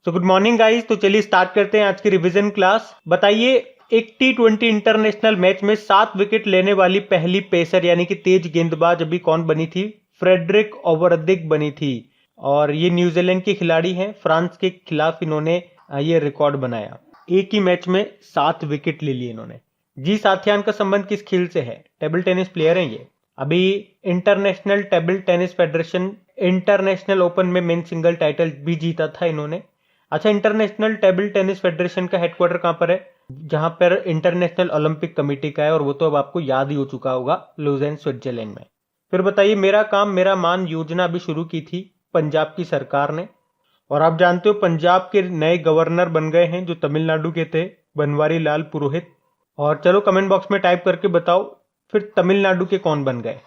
So good morning guys. तो चलिए start करते हैं आज की रिवीजन क्लास। बताइए, एक T20 इंटरनेशनल मैच में 7 विकेट लेने वाली पहली पेसर यानी कि तेज गेंदबाज अभी कौन बनी थी? फ्रेडरिक ओवरदिक बनी थी। और ये न्यूजीलैंड के खिलाड़ी हैं। फ्रांस के खिलाफ इन्होंने ये रिकॉर्ड बनाया। एक ही मैच में 7 विकेट ले लिए इन्होंने। जी साथियान का संबंध किस खेल से है? टेबल टेनिस प्लेयर हैं ये। अभी international table tennis federation international open में मेन सिंगल टाइटल भी जीता था इन्होंने। अच्छा, इंटरनेशनल टेबल टेनिस फेडरेशन का हेडक्वार्टर कहां पर है? जहां पर इंटरनेशनल ओलंपिक कमेटी का है, और वो तो अब आपको याद ही हो चुका होगा, लुज़ेन स्विट्जरलैंड में। फिर बताइए, मेरा काम मेरा मान योजना भी शुरू की थी पंजाब की सरकार ने। और आप जानते हो पंजाब के नए गवर्नर बन गए हैं जो तमिलनाडु के थे, बनवारी लाल पुरोहित। और चलो कमेंट बॉक्स में टाइप करके बताओ फिर तमिलनाडु के कौन बन गए।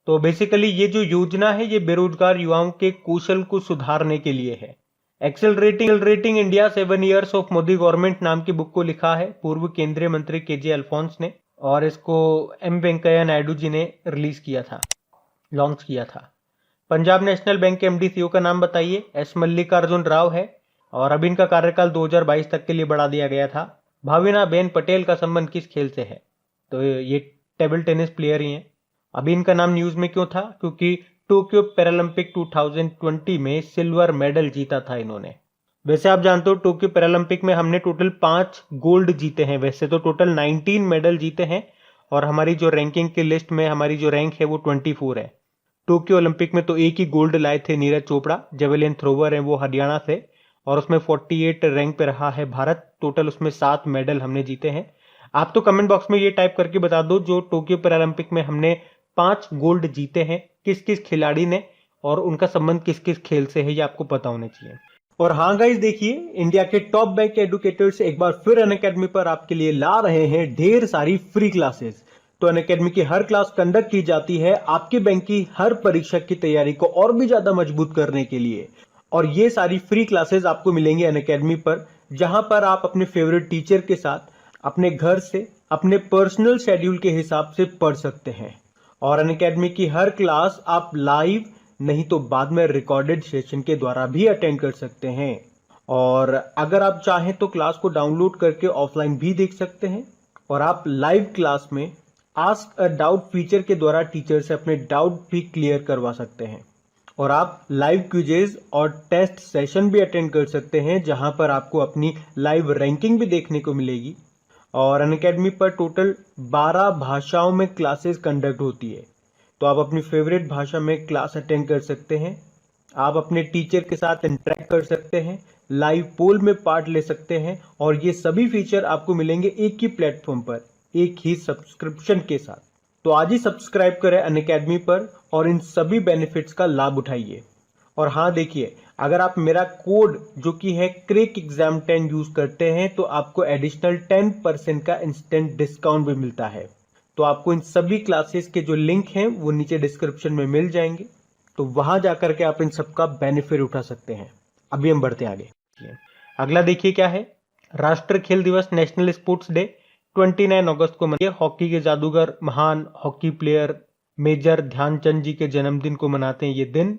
तो बेसिकली ये जो योजना है ये बेरोजगार युवाओं के कौशल को सुधारने के लिए है। Accelerating India 7 years of Modi government नाम की बुक को लिखा है पूर्व केंद्रीय मंत्री केजे अल्फोंस ने, और इसको एम वेंकैया नायडू जी ने रिलीज किया था, लॉन्च किया था। पंजाब नेशनल बैंक के एमडी सीईओ का नाम बताइए। एस मल्लिकार्जुन राव है, और अब इनका कार्यकाल 2022 तक के लिए बढ़ा दिया गया था। भाविना बेन पटेल का संबंध किस खेल से है? तो ये टेबल टेनिस प्लेयर ही हैं। अभी इनका नाम न्यूज में क्यों था? क्योंकि टोक्यो पैरालंपिक 2020 में सिल्वर मेडल जीता था इन्होंने। वैसे आप जानते हो टोक्यो पैरालंपिक में हमने टोटल 5 गोल्ड जीते हैं। वैसे तो टोटल 19 मेडल जीते हैं, और हमारी जो रैंकिंग की लिस्ट में हमारी जो रैंक है वो 24 है। टोक्यो ओलंपिक में तो एक ही गोल्ड लाए थे नीरज चोपड़ा, जेवलिन थ्रोवर है वो हरियाणा से, और उसमें 48 रैंक पे रहा है भारत। टोटल उसमें 7 मेडल हमने जीते हैं। आप तो कमेंट बॉक्स में ये टाइप करके बता दो जो टोक्यो पैरालंपिक में हमने 5 गोल्ड जीते हैं किस किस खिलाड़ी ने, और उनका संबंध किस किस खेल से है, ये आपको पता होना चाहिए। और हाँ गाइस, देखिए इंडिया के टॉप बैंक एडुकेटर्स एक बार फिर अनअकैडमी पर आपके लिए ला रहे हैं ढेर सारी फ्री क्लासेस। तो अनअकैडमी की हर क्लास कंडक्ट की जाती है आपके बैंक की हर परीक्षा की तैयारी को और भी ज्यादा मजबूत करने के लिए। और ये सारी फ्री क्लासेस आपको मिलेंगे अनअकैडमी पर, जहां पर आप अपने फेवरेट टीचर के साथ अपने घर से अपने पर्सनल शेड्यूल के हिसाब से पढ़ सकते हैं। और अनअकैडमी की हर क्लास आप लाइव नहीं तो बाद में रिकॉर्डेड सेशन के द्वारा भी अटेंड कर सकते हैं। और अगर आप चाहें तो क्लास को डाउनलोड करके ऑफलाइन भी देख सकते हैं। और आप लाइव क्लास में आस्क अ डाउट फीचर के द्वारा टीचर से अपने डाउट भी क्लियर करवा सकते हैं। और आप लाइव क्विजेज और टेस्ट सेशन भी अटेंड कर सकते हैं, जहां पर आपको अपनी लाइव रैंकिंग भी देखने को मिलेगी। और अनअकैडमी पर टोटल 12 भाषाओं में क्लासेस कंडक्ट होती है। तो आप अपनी फेवरेट भाषा में क्लास अटेंड कर सकते हैं। आप अपने टीचर के साथ इंटरेक्ट कर सकते हैं, लाइव पोल में पार्ट ले सकते हैं, और ये सभी फीचर आपको मिलेंगे एक ही प्लेटफॉर्म पर, एक ही सब्सक्रिप्शन के साथ। तो आज ही सब्सक्राइब करें अनअकैडमी पर और इन सभी बेनिफिट्स का लाभ उठाइए। और हाँ देखिए, अगर आप मेरा कोड जो कि है क्रिक एग्जाम 10 यूज करते हैं तो आपको एडिशनल 10% का इंस्टेंट डिस्काउंट भी मिलता है। तो आपको इन सभी क्लासेस के जो लिंक हैं वो नीचे डिस्क्रिप्शन में मिल जाएंगे, तो वहां जाकर के आप इन सबका बेनिफिट उठा सकते हैं। अभी हम बढ़ते हैं आगे। अगला देखिए क्या है, राष्ट्रीय खेल दिवस नेशनल स्पोर्ट्स डे 29 अगस्त को मनाते हैं। हॉकी के जादूगर महान हॉकी प्लेयर मेजर ध्यानचंद जी के जन्मदिन को मनाते हैं ये दिन।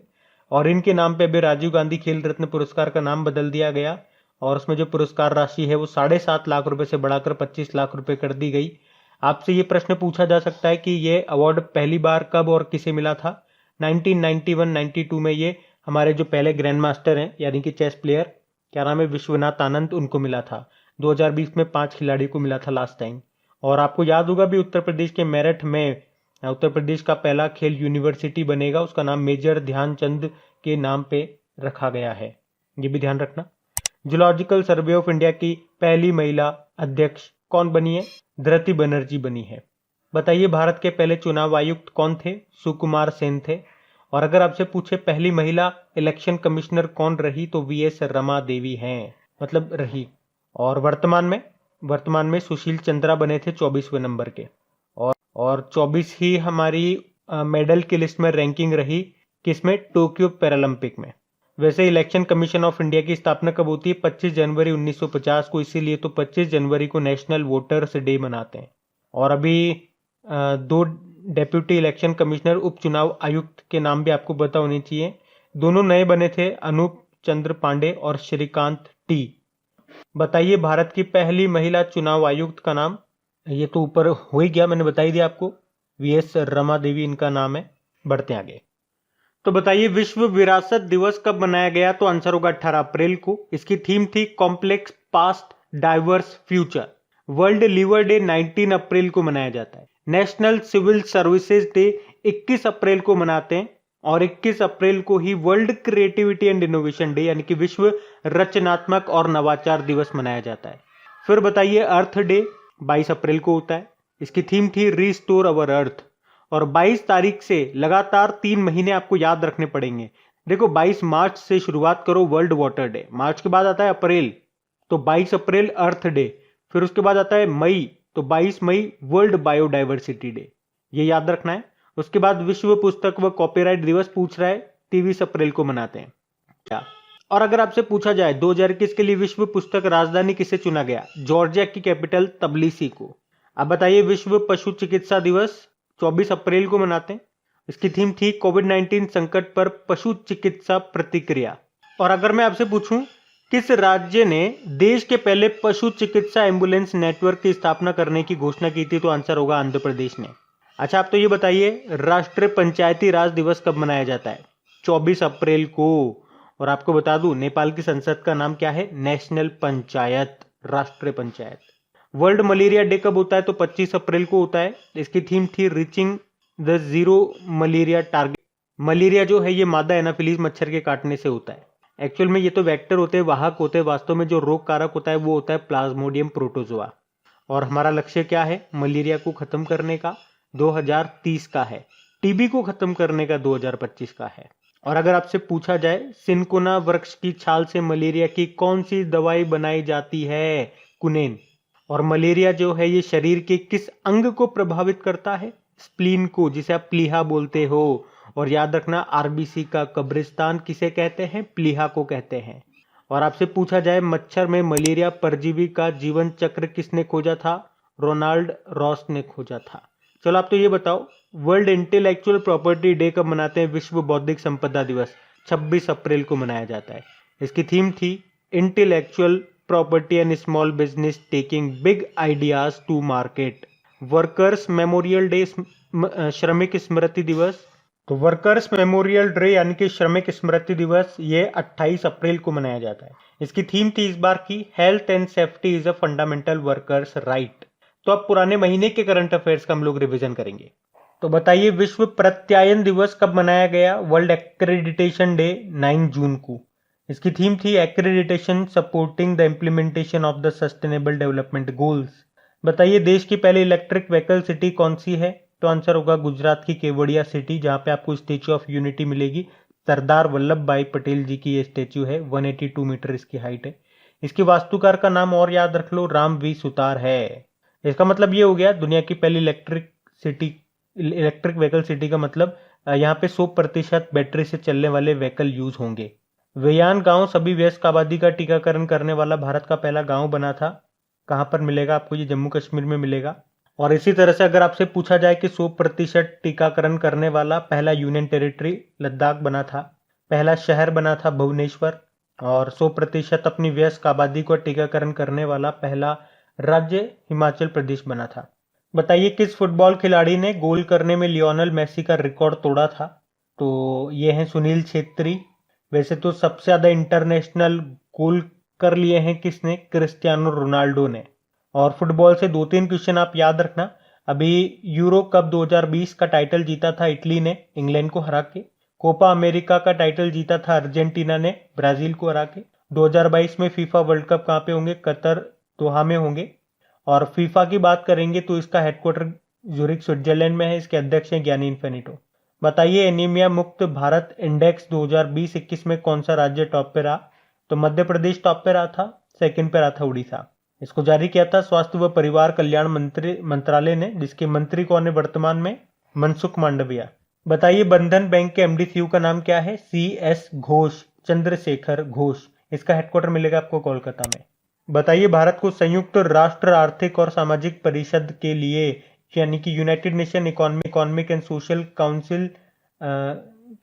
और इनके नाम पे अभी राजीव गांधी खेल रत्न पुरस्कार का नाम बदल दिया गया, और उसमें जो पुरस्कार राशि है वो 7.5 लाख रुपए से बढ़ाकर 25 लाख रुपए कर दी गई। आपसे ये प्रश्न पूछा जा सकता है कि ये अवार्ड पहली बार कब और किसे मिला था? 1991-92 में ये हमारे जो पहले ग्रैंड मास्टर हैं यानी कि चेस प्लेयर, क्या नाम है, विश्वनाथ आनंद, उनको मिला था। 2020 में 5 खिलाड़ी को मिला था लास्ट टाइम। और आपको याद होगा भी उत्तर प्रदेश के मेरठ में उत्तर प्रदेश का पहला खेल यूनिवर्सिटी बनेगा, उसका नाम मेजर ध्यानचंद के नाम पे रखा गया है, ये भी ध्यान रखना। जूलॉजिकल सर्वे ऑफ इंडिया की पहली महिला अध्यक्ष कौन बनी है? धृति बनर्जी बनी है। बताइए भारत के पहले चुनाव आयुक्त कौन थे? सुकुमार सेन थे। और अगर आपसे पूछे पहली महिला इलेक्शन कमिश्नर कौन रही, तो वीएस रमा देवी हैं, मतलब रही। और वर्तमान में सुशील चंद्रा बने थे 24वें नंबर के। और 24 ही हमारी मेडल की लिस्ट में रैंकिंग रही, किसमें? टोक्यो पैरालंपिक में। वैसे इलेक्शन कमीशन ऑफ इंडिया की स्थापना कब होती है? 25 जनवरी 1950 को, इसीलिए तो 25 जनवरी को नेशनल वोटर्स डे मनाते हैं। और अभी 2 डेप्यूटी इलेक्शन कमिश्नर उपचुनाव आयुक्त के नाम भी आपको पता होने चाहिए। दोनों नए बने थे, अनूप चंद्र पांडे और श्रीकांत टी। बताइए भारत की पहली महिला चुनाव आयुक्त का नाम। ये तो ऊपर हो ही गया, मैंने बता ही दिया आपको, वीएस रमा देवी इनका नाम है। बढ़ते आगे। तो बताइए विश्व विरासत दिवस कब मनाया गया, तो आंसर होगा 18 अप्रैल को। इसकी थीम थी complex past diverse future. World liver day 19 April को मनाया जाता है। National civil services day 21 April को मनाते हैं और 21 अप्रैल को ही world creativity and innovation day यानी कि विश्व रचनात्मक और नवाचार दिवस मनाया जाता है। फिर बताइए अर्थ डे 22 अप्रैल को होता है। इसकी थीम थी रिस्टोर अवर अर्थ और 22 तारीख से लगातार 3 महीने आपको याद रखने पड़ेंगे। देखो 22 मार्च से शुरुआत करो वर्ल्ड वाटर डे, मार्च के बाद आता है अप्रैल, तो 22 अप्रैल अर्थ डे, फिर उसके बाद आता है मई, तो 22 मई वर्ल्ड बायोडाइवर्सिटी डे, ये याद रखना है। उसके बाद विश्व पुस्तक व कॉपीराइट दिवस पूछ रहा है, 23 अप्रैल को मनाते हैं क्या। और अगर आपसे पूछा जाए 2021 के लिए विश्व पुस्तक राजधानी किसे चुना गया, जॉर्जिया की कैपिटल तबलीसी को। अब बताइए विश्व पशु चिकित्सा दिवस 24 अप्रैल को मनाते हैं। इसकी थीम थी कोविड-19 संकट पर पशु चिकित्सा प्रतिक्रिया। और अगर मैं आपसे पूछूं किस राज्य ने देश के पहले पशु चिकित्सा एम्बुलेंस नेटवर्क की स्थापना करने की घोषणा की थी, तो आंसर होगा आंध्र प्रदेश ने। अच्छा आप तो ये बताइए राष्ट्रीय पंचायती राज दिवस कब मनाया जाता है, 24 अप्रैल को। और आपको बता दूं नेपाल की संसद का नाम क्या है, नेशनल पंचायत, राष्ट्रीय पंचायत। वर्ल्ड मलेरिया डे कब होता है, तो 25 अप्रैल को होता है। इसकी थीम थी reaching the zero malaria target. Malaria जो है ये मादा एनाफिलीज मच्छर के काटने से होता है। एक्चुअल में ये तो वेक्टर होते हैं, वाहक होते हैं, वास्तव में जो रोग कारक होता है वो होता है प्लाज्मोडियम प्रोटोजोआ। और हमारा लक्ष्य क्या है, मलेरिया को खत्म करने का 2030 का है, टीबी को खत्म करने का 2025 का है। और अगर आपसे पूछा जाए सिनकोना वृक्ष की छाल से मलेरिया की कौन सी दवाई बनाई जाती है, कुनेन। और मलेरिया जो है ये शरीर के किस अंग को प्रभावित करता है, स्प्लीन को, जिसे आप प्लीहा बोलते हो। और याद रखना आरबीसी का कब्रिस्तान किसे कहते हैं, प्लीहा को कहते हैं। और आपसे पूछा जाए मच्छर में मलेरिया परजीवी का जीवन चक्र किसने खोजा था, रोनाल्ड रॉस ने खोजा था। चलो आप तो ये बताओ वर्ल्ड इंटेलेक्चुअल प्रॉपर्टी डे कब मनाते हैं, विश्व बौद्धिक संपदा दिवस 26 अप्रैल को मनाया जाता है। इसकी थीम थी intellectual property and small business taking big ideas to market. Workers memorial day श्रमिक स्मृति दिवस, तो वर्कर्स मेमोरियल डे यानी कि श्रमिक स्मृति दिवस ये 28 अप्रैल को मनाया जाता है। इसकी थीम थी इस बार की health and safety is a fundamental workers right. तो अब पुराने महीने के करंट अफेयर्स का हम लोग रिवीजन करेंगे। तो बताइए विश्व प्रत्यायन दिवस कब मनाया गया, वर्ल्ड एक्रेडिटेशन डे 9 जून को। इसकी थीम थी accreditation supporting the implementation of the sustainable development goals. बताइए देश की पहली इलेक्ट्रिक व्हीकल सिटी कौन सी है, तो आंसर होगा गुजरात की केवड़िया सिटी, जहां पे आपको स्टेच्यू ऑफ यूनिटी मिलेगी। सरदार वल्लभ भाई पटेल जी की ये स्टेच्यू है, 182 मीटर इसकी हाइट है। इसकी वास्तुकार का नाम और याद रख लो, राम वी सुतार है। इसका मतलब ये हो गया दुनिया की पहली इलेक्ट्रिक व्हीकल सिटी का मतलब यहाँ पे 100% बैटरी से चलने वाले व्हीकल यूज होंगे। वेयान गांव सभी वयस्क आबादी का टीकाकरण करने वाला भारत का पहला गांव बना था। कहां पर मिलेगा आपको, ये जम्मू कश्मीर में मिलेगा। और इसी तरह से अगर आपसे पूछा जाए कि 100% टीकाकरण करने वाला पहला यूनियन टेरिटरी लद्दाख बना था, पहला शहर बना था भुवनेश्वर, और 100% अपनी वयस्क आबादी को टीकाकरण करने वाला पहला राज्य हिमाचल प्रदेश बना था। बताइए किस फुटबॉल खिलाड़ी ने गोल करने में लियोनेल मेसी का रिकॉर्ड तोड़ा था, तो ये हैं सुनील छेत्री। वैसे तो सबसे ज्यादा इंटरनेशनल गोल कर लिए हैं किसने, क्रिस्टियानो रोनाल्डो ने। और फुटबॉल से 2-3 क्वेश्चन आप याद रखना। अभी यूरो कप 2020 का टाइटल जीता था इटली ने इंग्लैंड को हरा के। कोपा अमेरिका का टाइटल जीता था अर्जेंटीना ने ब्राजील को हरा के। 2022 में फीफा वर्ल्ड कप कहाँ पे होंगे, कतर दोहा में होंगे। और फीफा की बात करेंगे तो इसका हेडक्वार्टर ज्यूरिख स्विट्जरलैंड में है। इसके अध्यक्ष हैं ज्ञानी इन्फेनिटो। बताइए एनीमिया मुक्त भारत इंडेक्स 2020-21 में कौन सा राज्य टॉप पे रहा, तो मध्य प्रदेश टॉप पे रहा था, सेकंड पे रहा था उड़ीसा। इसको जारी किया था स्वास्थ्य व परिवार कल्याण मंत्रालय ने, जिसके मंत्री कौन है वर्तमान में, मनसुख मांडविया। बताइए बंधन बैंक के एमडी का नाम क्या है, CS घोष, चंद्रशेखर घोष। इसका हेडक्वार्टर मिलेगा आपको कोलकाता में। बताइए भारत को संयुक्त राष्ट्र आर्थिक और सामाजिक परिषद के लिए यानी कि United nation economic and social council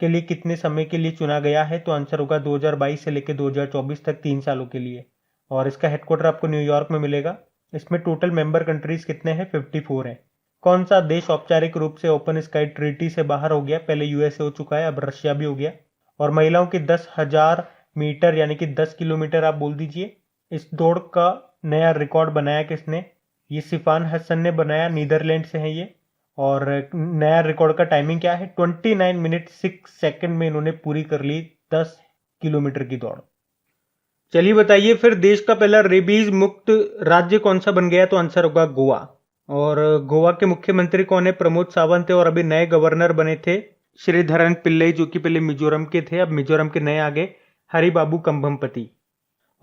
के लिए कितने समय के लिए चुना गया है? तो आंसर होगा 2022 से लेकर 2024 तक 3 सालों के लिए। और इसका हेडक्वार्टर आपको न्यूयॉर्क में मिलेगा। इसमें टोटल मेंबर कंट्रीज कितने हैं? 54 हैं। कौन सा देश औपचारिक रूप से ओपन स्काई ट्रीटी से बाहर हो गया? पहले यूएसए हो चुका है, अब रशिया भी हो गया। और महिलाओं की 10,000 मीटर यानी कि 10 किलोमीटर आप बोल दीजिए, इस दौड़ का नया रिकॉर्ड बनाया किसने? ये सिफान हसन ने बनाया, नीदरलैंड से है ये। और नया रिकॉर्ड का टाइमिंग क्या है? 29 मिनट 6 सेकंड में इन्होंने पूरी कर ली 10 किलोमीटर की दौड़। चलिए बताइए फिर, देश का पहला रेबीज मुक्त राज्य कौन सा बन गया? तो आंसर होगा गोवा। और गोवा के मुख्यमंत्री कौन है? प्रमोद सावंत है। और अभी नए गवर्नर बने थे श्रीधरन पिल्लई, जो कि पहले मिजोरम के थे, अब मिजोरम के नए आगे हरिबाबू कंभमपति।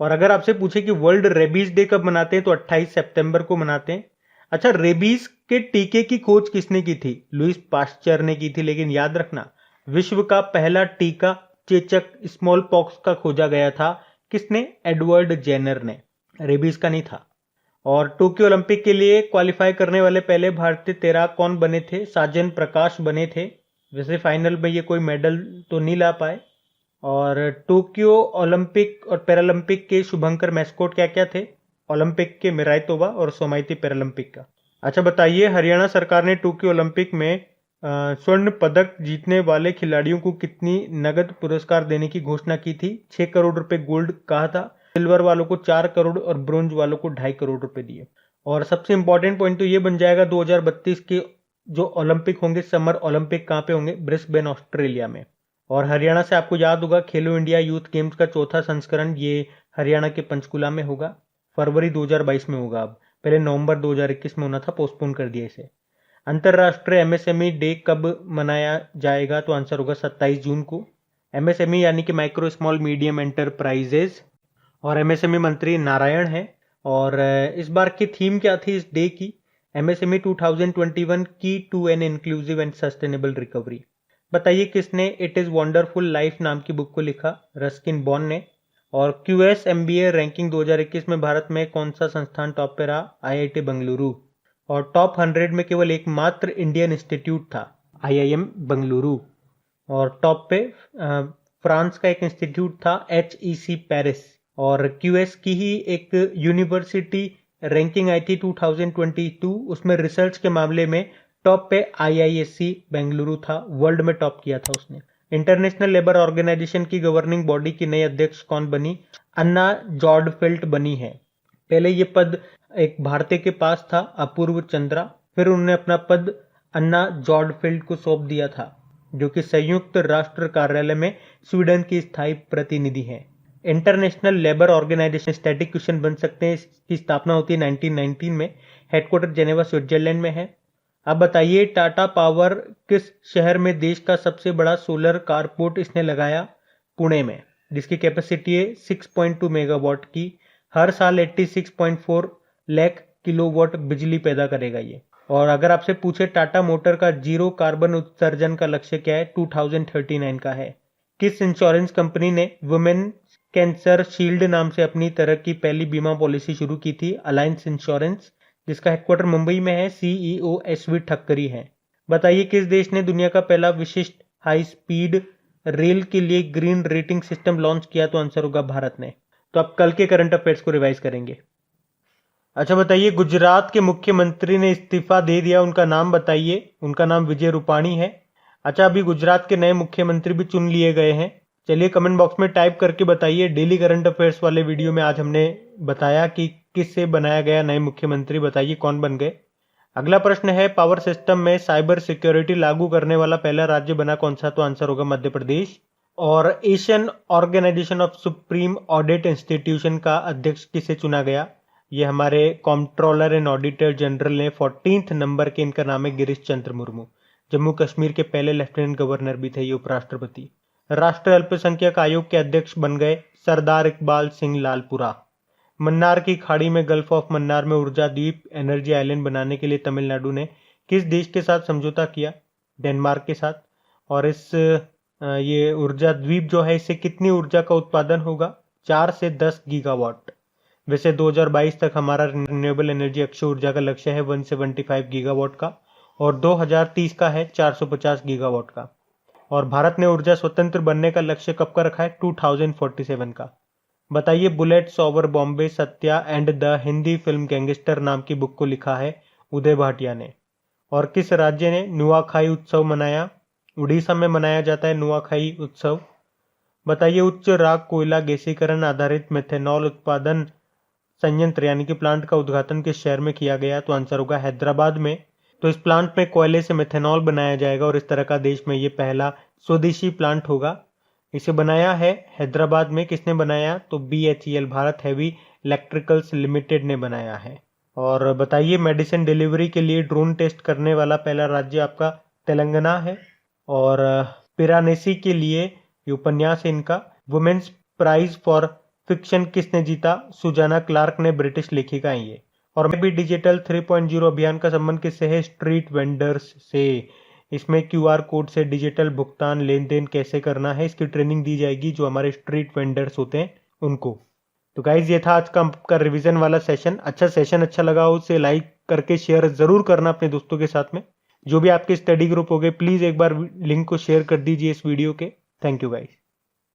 और अगर आपसे पूछे कि वर्ल्ड रेबीज डे कब मनाते हैं? तो 28 सितंबर को मनाते हैं। अच्छा, रेबीज के टीके की खोज किसने की थी? लुईस पाश्चर ने की थी। लेकिन याद रखना, विश्व का पहला टीका चेचक स्मॉल पॉक्स का खोजा गया था किसने? एडवर्ड जेनर ने। रेबीज का नहीं था। और टोक्यो ओलंपिक के लिए क्वालिफाई करने वाले पहले भारतीय तैराक कौन बने थे? साजन प्रकाश बने थे। वैसे फाइनल में ये कोई मेडल तो नहीं ला पाए। और टोक्यो ओलंपिक और पैरालंपिक के शुभंकर मैस्कोट क्या क्या थे? ओलंपिक के मिराई तोबा और सोमाइती पैरालंपिक का। अच्छा बताइए, हरियाणा सरकार ने टोक्यो ओलंपिक में स्वर्ण पदक जीतने वाले खिलाड़ियों को कितनी नगद पुरस्कार देने की घोषणा की थी? 6 करोड़ रुपए गोल्ड कहा था, सिल्वर वालों को 4 करोड़ और ब्रोंज वालों को 2.5 करोड़ रुपए दिए। और सबसे इंपॉर्टेंट पॉइंट तो ये बन जाएगा, 2032 के जो ओलंपिक होंगे, समर ओलंपिक कहाँ पे होंगे? ब्रिस्बेन ऑस्ट्रेलिया में। और हरियाणा से आपको याद होगा, खेलो इंडिया यूथ गेम्स का चौथा संस्करण ये हरियाणा के पंचकुला में होगा। फरवरी 2022 में होगा। अब पहले नवंबर 2021 में होना था, पोस्टपोन कर दिया इसे। अंतरराष्ट्रीय एमएसएमई डे कब मनाया जाएगा? तो आंसर होगा 27 जून को। एमएसएमई यानी कि माइक्रो स्मॉल मीडियम एंटरप्राइजेज, और एमएसएमई मंत्री नारायण है। और इस बार की थीम क्या थी इस डे की? एमएसएमई 2021 की to an inclusive and sustainable recovery. बताइए किसने इट इज वंडरफुल लाइफ नाम की बुक को लिखा? रस्किन बॉन ने। और क्यूएस एमबीए रैंकिंग 2021 में भारत में कौन सा संस्थान टॉप पे रहा? आईआईटी बेंगलुरु। और टॉप 100 में केवल एकमात्र इंडियन इंस्टीट्यूट था, आईआईएम बेंगलुरु। और टॉप पे फ्रांस का एक इंस्टीट्यूट था, एचईसी पेरिस। और क्यूएस की ही एक यूनिवर्सिटी रैंकिंग आई थी 2022, उसमें रिसर्च के मामले में टॉप पे आईआईएससी बेंगलुरु था, वर्ल्ड में टॉप किया था उसने। इंटरनेशनल लेबर ऑर्गेनाइजेशन की गवर्निंग बॉडी की नई अध्यक्ष कौन बनी? अन्ना जॉर्डफेल्ट बनी है। पहले ये पद एक भारतीय के पास था, अपूर्व चंद्रा, फिर उन्होंने अपना पद अन्ना जॉर्डफेल्ट को सौंप दिया था, जो कि संयुक्त राष्ट्र कार्यालय में स्वीडन की स्थायी प्रतिनिधि हैं। International Labour Organization static question बन सकते हैं। इसकी स्थापना होती है 1919 में, हेडक्वार्टर जेनेवा स्विट्जरलैंड में है। अब बताइए, टाटा पावर किस शहर में देश का सबसे बड़ा सोलर कारपोर्ट इसने लगाया? पुणे में, जिसकी कैपेसिटी है 6.2 मेगावाट की। हर साल 86.4 लाख किलोवाट बिजली पैदा करेगा ये। और अगर आपसे पूछे टाटा मोटर का जीरो कार्बन उत्सर्जन का लक्ष्य क्या है? 2039 का है। किस इंश्योरेंस कंपनी ने वुमेन कैंसर शील्ड नाम से अपनी तरह की पहली बीमा पॉलिसी शुरू की थी? अलायंस इंश्योरेंस, जिसका हेडक्वार्टर मुंबई में है। सीईओ एसवी ठक्करी है। बताइए किस देश ने दुनिया का पहला विशिष्ट हाई स्पीड रेल के लिए ग्रीन रेटिंग सिस्टम लॉन्च किया? तो आंसर होगा भारत ने। तो आप कल के करंट अफेयर्स को रिवाइज करेंगे। अच्छा बताइए, गुजरात के मुख्यमंत्री ने इस्तीफा दे दिया, उनका नाम बताइए। उनका नाम विजय रूपाणी है। अच्छा, अभी गुजरात के नए मुख्यमंत्री भी चुन लिए गए हैं। चलिए कमेंट बॉक्स में टाइप करके बताइए। डेली करंट अफेयर्स वाले वीडियो में आज हमने बताया कि किससे बनाया गया नए मुख्यमंत्री, बताइए कौन बन गए। अगला प्रश्न है, पावर सिस्टम में साइबर सिक्योरिटी लागू करने वाला पहला राज्य बना कौन सा? तो आंसर होगा मध्य प्रदेश। और Asian Organization of Supreme Audit Institution का अध्यक्ष किसे चुना गया? ये हमारे कंट्रोलर एंड ऑडिटर जनरल ने 14th नंबर के, इनका नाम है गिरीश चंद्र मुर्मू। जम्मू कश्मीर के पहले लेफ्टिनेंट गवर्नर भी थे ये, उपराष्ट्रपति। राष्ट्रीय अल्पसंख्यक आयोग के अध्यक्ष बन गए सरदार इकबाल सिंह लालपुरा। मन्नार की खाड़ी में गल्फ ऑफ मन्नार में ऊर्जा द्वीप एनर्जी आइलैंड बनाने के लिए तमिलनाडु ने किस देश के साथ समझौता किया? डेनमार्क के साथ। और ये ऊर्जा द्वीप जो है, इससे कितनी ऊर्जा का उत्पादन होगा? 4 से 10 गीगावाट। वैसे 2022 तक हमारा रिन्यूएबल एनर्जी अक्षय ऊर्जा का लक्ष्य है 175 गीगावाट का, और 2030 का है 450 गीगावाट का। और भारत ने ऊर्जा स्वतंत्र बनने का लक्ष्य कब का रखा है? 2047 का। बताइए bullets over Bombay Satya and the Hindi film gangster नाम की बुक को लिखा है उदय भाटिया ने। और किस राज्य ने नुआखाई उत्सव मनाया? उड़ीसा में मनाया जाता है नुआखाई उत्सव। बताइए उच्च राग कोयला गैसीकरण आधारित मेथेनॉल उत्पादन संयंत्र यानी कि प्लांट का उद्घाटन किस शहर में किया गया? तो आंसर होगा हैदराबाद में। तो इस प्लांट में कोयले से मेथेनॉल बनाया जाएगा और इस तरह का देश में ये पहला स्वदेशी प्लांट होगा। इसे बनाया है हैदराबाद में। किसने बनाया? तो BHEL Bharat heavy electricals limited ने बनाया है। और बताइए मेडिसिन डिलीवरी के लिए ड्रोन टेस्ट करने वाला पहला राज्य आपका तेलंगाना है। और पिरानेसी के लिए ये उपन्यास है इनका। वुमेन्स प्राइज फॉर फिक्शन किसने जीता? सुजाना क्लार्क ने, ब्रिटिश लेखिका है ये। और मैं भी डिजिटल 3.0 अभियान का संबंध किससे है? स्ट्रीट वेंडर्स से। इसमें QR कोड से डिजिटल भुगतान लेन देन कैसे करना है इसकी ट्रेनिंग दी जाएगी जो हमारे स्ट्रीट वेंडर्स होते हैं उनको। तो गाइज ये था आज का आपका रिवीजन वाला सेशन। अच्छा लगा हो उसे लाइक करके शेयर जरूर करना अपने दोस्तों के साथ में। जो भी आपके स्टडी ग्रुप हो गए प्लीज एक बार लिंक को शेयर कर दीजिए इस वीडियो के। Thank you guys.